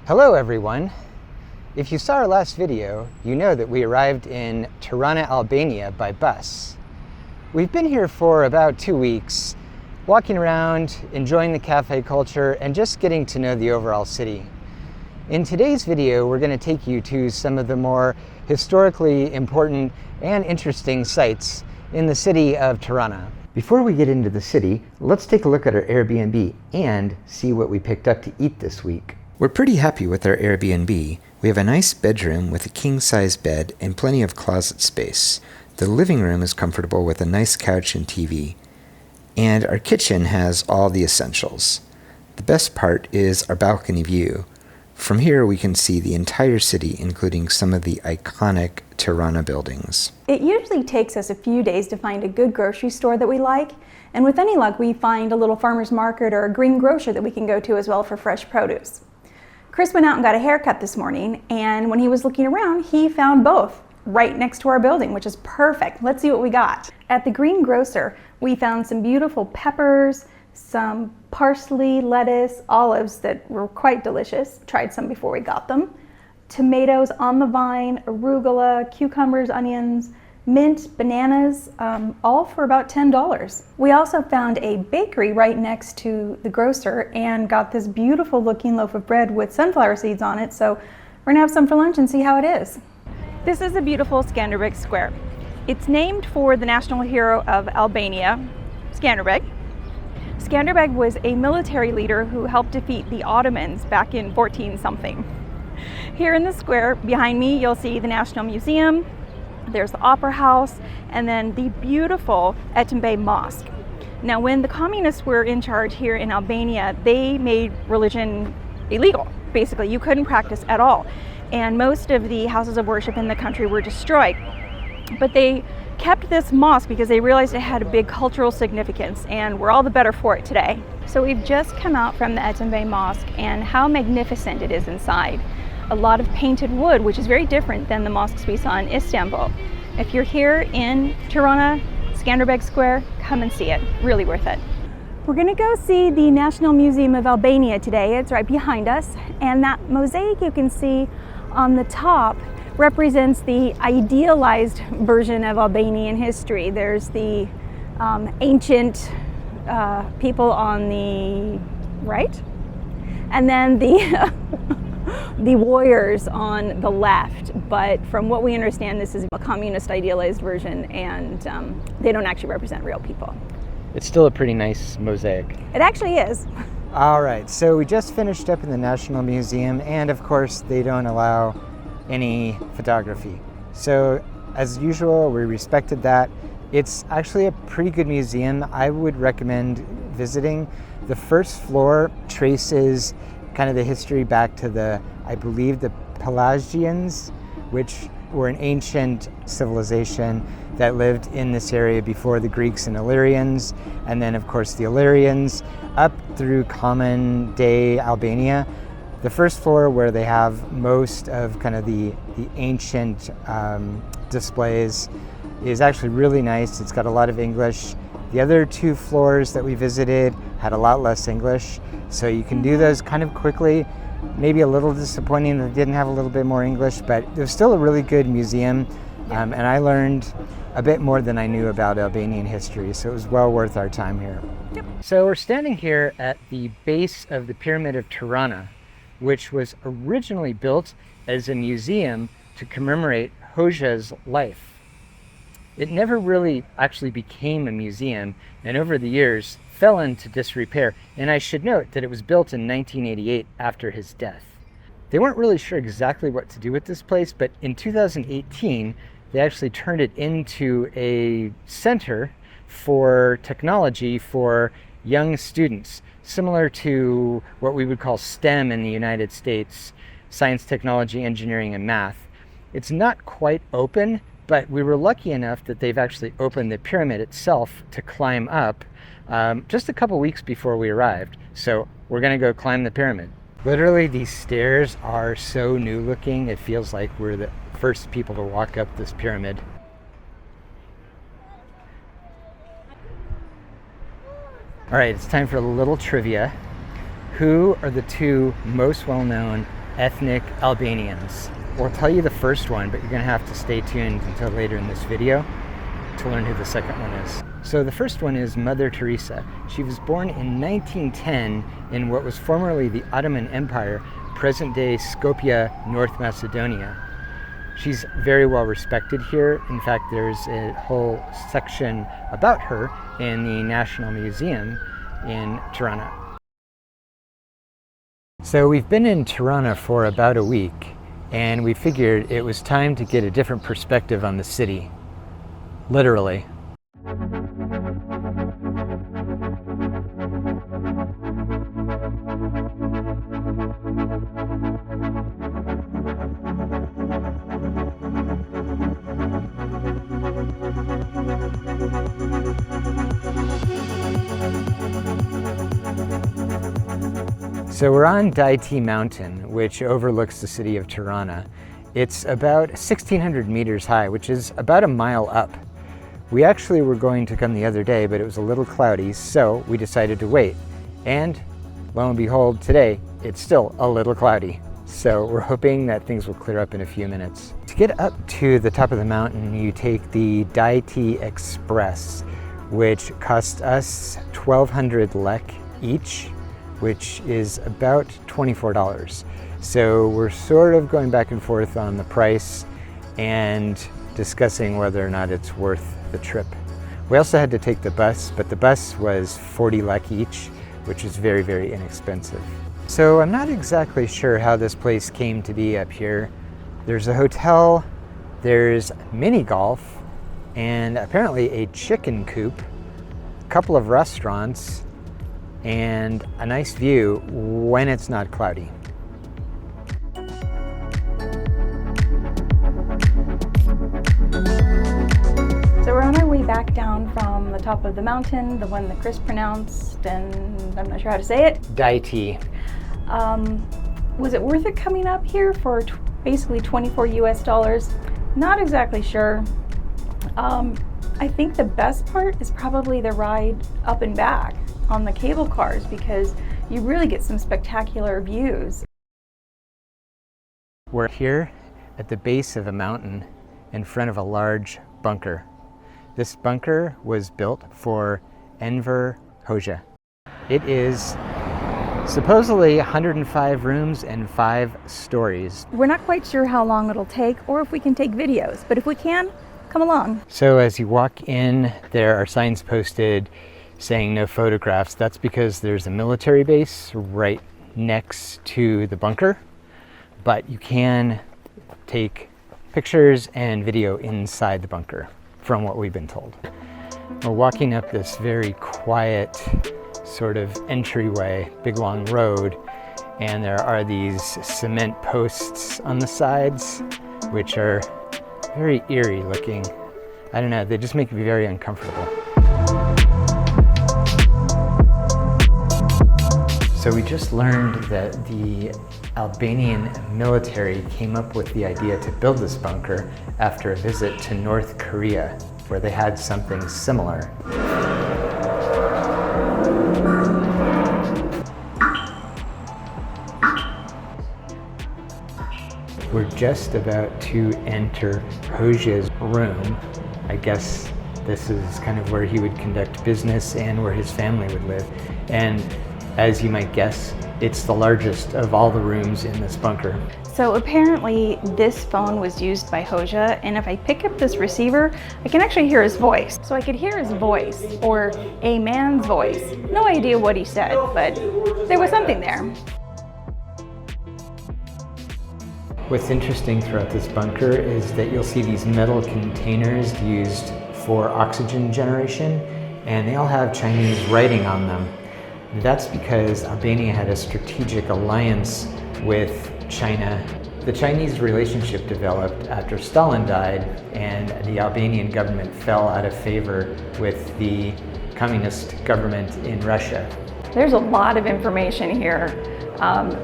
Hello everyone! If you saw our last video, you know that we arrived in Tirana, Albania by bus. We've been here for about 2 weeks, walking around, enjoying the cafe culture, and just getting to know the overall city. In today's video, we're going to take you to some of the more historically important and interesting sites in the city of Tirana. Before we get into the city, let's take a look at our Airbnb and see what we picked up to eat this week. We're pretty happy with our Airbnb. We have a nice bedroom with a king-size bed and plenty of closet space. The living room is comfortable with a nice couch and TV. And our kitchen has all the essentials. The best part is our balcony view. From here we can see the entire city, including some of the iconic Tirana buildings. It usually takes us a few days to find a good grocery store that we like, and with any luck we find a little farmer's market or a green grocer that we can go to as well for fresh produce. Chris went out and got a haircut this morning, and when he was looking around, he found both right next to our building, which is perfect. Let's see what we got. At the green grocer, we found some beautiful peppers, some parsley, lettuce, olives that were quite delicious. Tried some before we got them. Tomatoes on the vine, arugula, cucumbers, onions, mint, bananas, all for about $10. We also found a bakery right next to the grocer and got this beautiful looking loaf of bread with sunflower seeds on it, so we're gonna have some for lunch and see how it is. This is a beautiful Skanderbeg Square. It's named for the national hero of Albania, Skanderbeg. Skanderbeg was a military leader who helped defeat the Ottomans back in 14-something. Here in the square behind me, you'll see the National Museum, there's the Opera House, and then the beautiful Etimbe Mosque. Now, when the communists were in charge here in Albania, they made religion illegal. Basically, you couldn't practice at all. And most of the houses of worship in the country were destroyed. But they kept this mosque because they realized it had a big cultural significance, and we're all the better for it today. So we've just come out from the Etimbe Mosque, and how magnificent it is inside. A lot of painted wood, which is very different than the mosques we saw in Istanbul. If you're here in Tirana, Skanderbeg Square, come and see it. Really worth it. We're gonna go see the National Museum of Albania today. It's right behind us, and that mosaic you can see on the top represents the idealized version of Albanian history. There's the ancient people on the right, and then the the warriors on the left. But from what we understand, this is a communist idealized version, and they don't actually represent real people. It's still a pretty nice mosaic. It actually is. All right, so we just finished up in the National Museum, and of course they don't allow any photography. So as usual, we respected that. It's actually a pretty good museum. I would recommend visiting. The first floor traces kind of the history back to I believe the Pelagians, which were an ancient civilization that lived in this area before the Greeks and Illyrians, and then of course the Illyrians up through common day Albania. The first floor, where they have most of kind of the ancient displays, is actually really nice. It's got a lot of English. The other 2 floors that we visited had a lot less English, so you can do those kind of quickly. Maybe a little disappointing that it didn't have a little bit more English, but it was still a really good museum, and I learned a bit more than I knew about Albanian history, so it was well worth our time here. Yep. So we're standing here at the base of the Pyramid of Tirana, which was originally built as a museum to commemorate Hoxha's life. It never really actually became a museum, and over the years fell into disrepair. And I should note that it was built in 1988 after his death. They weren't really sure exactly what to do with this place, but in 2018, they actually turned it into a center for technology for young students, similar to what we would call STEM in the United States, science, technology, engineering, and math. It's not quite open, but we were lucky enough that they've actually opened the pyramid itself to climb up just a couple weeks before we arrived. So we're gonna go climb the pyramid. Literally, these stairs are so new looking, it feels like we're the first people to walk up this pyramid. All right, it's time for a little trivia. Who are the 2 most well-known ethnic Albanians. We'll tell you the first one, but you're going to have to stay tuned until later in this video to learn who the second one is. So the first one is Mother Teresa. She was born in 1910 in what was formerly the Ottoman Empire, present-day Skopje, North Macedonia. She's very well respected here. In fact, there's a whole section about her in the National Museum in Tirana. So we've been in Tirana for about a week, and we figured it was time to get a different perspective on the city. Literally. So we're on Daiti Mountain, which overlooks the city of Tirana. It's about 1,600 meters high, which is about a mile up. We actually were going to come the other day, but it was a little cloudy, so we decided to wait. And lo and behold, today, it's still a little cloudy. So we're hoping that things will clear up in a few minutes. To get up to the top of the mountain, you take the Daiti Express, which cost us 1,200 lek each, which is about $24. So we're sort of going back and forth on the price and discussing whether or not it's worth the trip. We also had to take the bus, but the bus was 40 lek each, which is very, very inexpensive. So I'm not exactly sure how this place came to be up here. There's a hotel, there's mini golf, and apparently a chicken coop, a couple of restaurants, and a nice view when it's not cloudy. So we're on our way back down from the top of the mountain, the one that Chris pronounced, and I'm not sure how to say it. Daiti. Was it worth it coming up here for basically 24 US dollars? Not exactly sure. I think the best part is probably the ride up and back on the cable cars, because you really get some spectacular views. We're here at the base of a mountain in front of a large bunker. This bunker was built for Enver Hoxha. It is supposedly 105 rooms and 5 stories. We're not quite sure how long it'll take or if we can take videos, but if we can, come along. So as you walk in, there are signs posted saying no photographs. That's because there's a military base right next to the bunker, but you can take pictures and video inside the bunker, from what we've been told. We're walking up this very quiet sort of entryway, big long road, and there are these cement posts on the sides, which are very eerie looking. I don't know, they just make me very uncomfortable. So we just learned that the Albanian military came up with the idea to build this bunker after a visit to North Korea, where they had something similar. We're just about to enter Hoxha's room. I guess this is kind of where he would conduct business and where his family would live. And as you might guess, it's the largest of all the rooms in this bunker. So apparently this phone was used by Hoxha, and if I pick up this receiver, I can actually hear his voice. So I could hear his voice, or a man's voice. No idea what he said, but there was something there. What's interesting throughout this bunker is that you'll see these metal containers used for oxygen generation, and they all have Chinese writing on them. That's because Albania had a strategic alliance with China. The Chinese relationship developed after Stalin died, and the Albanian government fell out of favor with the communist government in Russia. There's a lot of information here.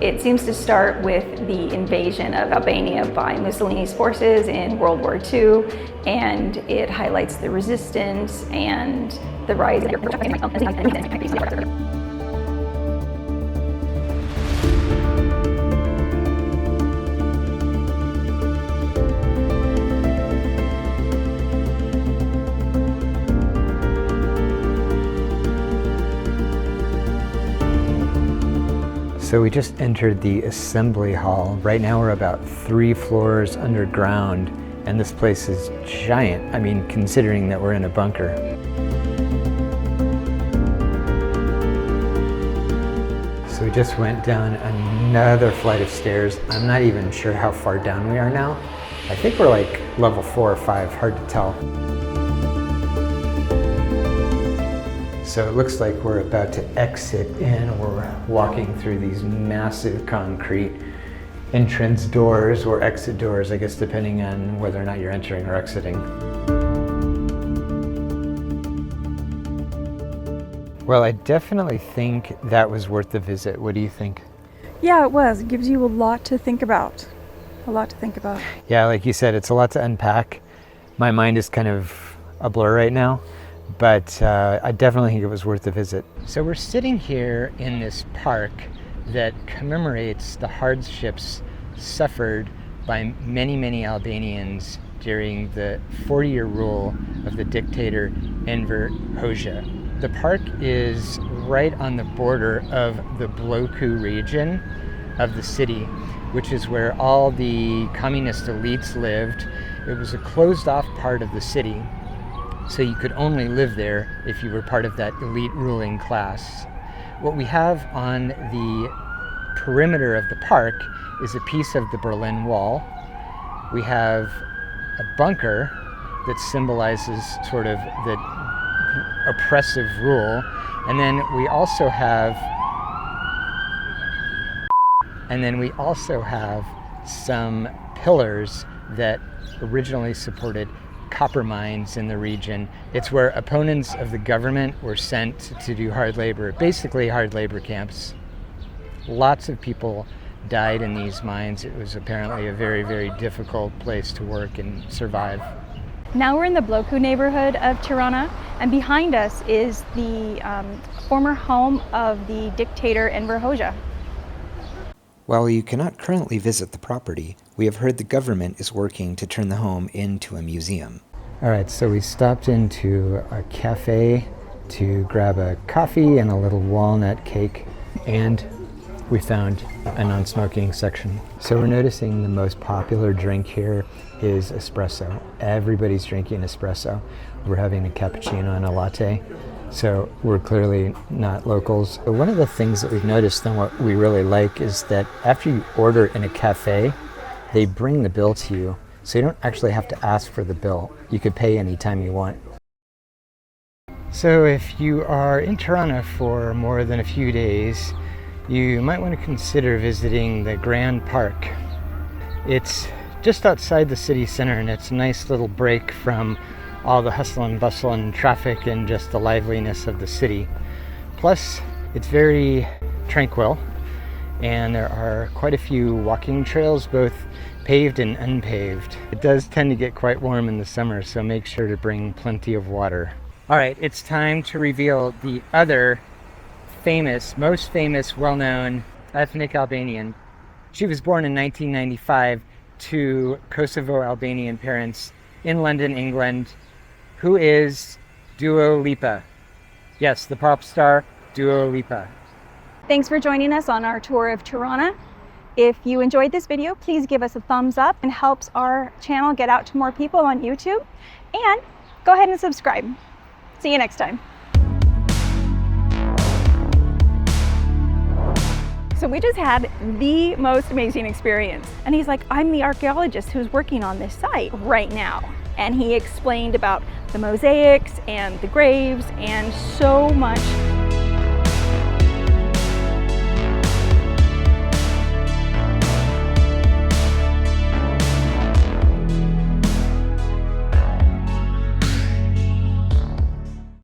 It seems to start with the invasion of Albania by Mussolini's forces in World War II, and it highlights the resistance and the rise of So we just entered the assembly hall. Right now we're about 3 floors underground, and this place is giant. I mean, considering that we're in a bunker. So we just went down another flight of stairs. I'm not even sure how far down we are now. I think we're like level 4 or 5, hard to tell. So it looks like we're about to exit in. We're walking through these massive concrete entrance doors or exit doors, I guess, depending on whether or not you're entering or exiting. Well, I definitely think that was worth the visit. What do you think? Yeah, it was. It gives you a lot to think about. A lot to think about. Yeah, like you said, it's a lot to unpack. My mind is kind of a blur right now, but I definitely think it was worth the visit. So we're sitting here in this park that commemorates the hardships suffered by many, many Albanians during the 40-year rule of the dictator Enver Hoxha. The park is right on the border of the Bloku region of the city, which is where all the communist elites lived. It was a closed-off part of the city, so you could only live there if you were part of that elite ruling class. What we have on the perimeter of the park is a piece of the Berlin Wall. We have a bunker that symbolizes sort of the oppressive rule, and then we also have some pillars that originally supported copper mines in the region. It's where opponents of the government were sent to do hard labor, basically hard labor camps. Lots of people died in these mines. It was apparently a very, very difficult place to work and survive. Now we're in the Bloku neighborhood of Tirana, and behind us is the former home of the dictator Enver Hoxha. While you cannot currently visit the property, we have heard the government is working to turn the home into a museum. All right, so we stopped into a cafe to grab a coffee and a little walnut cake, and we found a non-smoking section. So we're noticing the most popular drink here is espresso. Everybody's drinking espresso. We're having a cappuccino and a latte. So we're clearly not locals. But one of the things that we've noticed and what we really like is that after you order in a cafe, they bring the bill to you. So you don't actually have to ask for the bill. You could pay anytime you want. So if you are in Tirana for more than a few days, you might want to consider visiting the Grand Park. It's just outside the city center, and it's a nice little break from all the hustle and bustle and traffic and just the liveliness of the city. Plus, it's very tranquil, and there are quite a few walking trails, both paved and unpaved. It does tend to get quite warm in the summer, so make sure to bring plenty of water. All right, it's time to reveal the other most famous, well-known ethnic Albanian. She was born in 1995 to Kosovo-Albanian parents in London, England, who is Dua Lipa. Yes, the pop star Dua Lipa. Thanks for joining us on our tour of Tirana. If you enjoyed this video, please give us a thumbs up and helps our channel get out to more people on YouTube. And go ahead and subscribe. See you next time. So we just had the most amazing experience. And he's like, I'm the archaeologist who's working on this site right now. And he explained about the mosaics and the graves and so much